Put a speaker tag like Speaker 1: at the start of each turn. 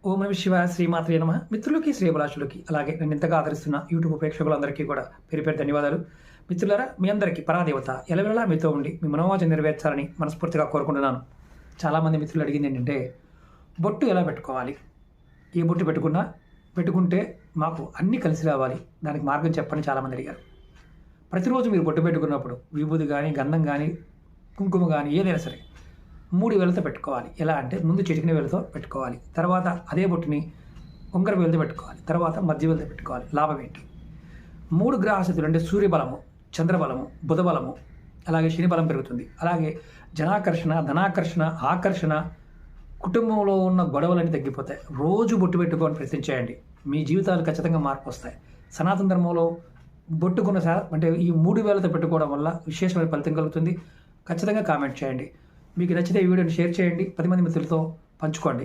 Speaker 1: ఓం నమ శివాయ శ్రీమాత్రే నమ. మిత్రులకి శ్రేయభిలాషులకి అలాగే నన్ను ఇంతగా ఆదరిస్తున్న యూట్యూబ్ ప్రేక్షకులందరికీ కూడా పేరు పేరు ధన్యవాదాలు. మిత్రులారా, మీ అందరికీ పరాదేవత ఎలవెలా మీతో ఉండి మీ మనోవాంఛ నెరవేర్చాలని మనస్ఫూర్తిగా కోరుకుంటున్నాను. చాలామంది మిత్రులు అడిగింది ఏంటంటే, బొట్టు ఎలా పెట్టుకోవాలి, ఏ బొట్టు పెట్టుకుంటే మాకు అన్నీ కలిసి రావాలి, దానికి మార్గం చెప్పని చాలామంది అడిగారు. ప్రతిరోజు మీరు బొట్టు పెట్టుకున్నప్పుడు విభూది కానీ, గంధం కానీ, కుంకుమ కానీ ఏదైనా సరే 3 వేలతో పెట్టుకోవాలి. ఎలా అంటే, ముందు చిటికిన వేలతో పెట్టుకోవాలి, తర్వాత అదే బొట్టుని ఉంగర వేలతో పెట్టుకోవాలి, తర్వాత మధ్య వేలతో పెట్టుకోవాలి. లాభం ఏంటి? 3 గ్రహస్థితులు అంటే సూర్యబలము, చంద్రబలము, బుధబలము, అలాగే శని బలం పెరుగుతుంది. అలాగే జనాకర్షణ, ధనాకర్షణ, ఆకర్షణ, కుటుంబంలో ఉన్న గొడవలన్నీ తగ్గిపోతాయి. రోజు బొట్టు పెట్టుకోవాలని ప్రయత్నించేయండి, మీ జీవితాలు ఖచ్చితంగా మార్పు వస్తాయి. సనాతన ధర్మంలో బొట్టుకున్న అంటే ఈ 3 వేలతో పెట్టుకోవడం వల్ల విశేషమైన ఫలితం కలుగుతుంది. ఖచ్చితంగా కామెంట్ చేయండి. మీకు నచ్చితే ఈ వీడియోని షేర్ చేయండి, 10 మంది మిత్రులతో పంచుకోండి.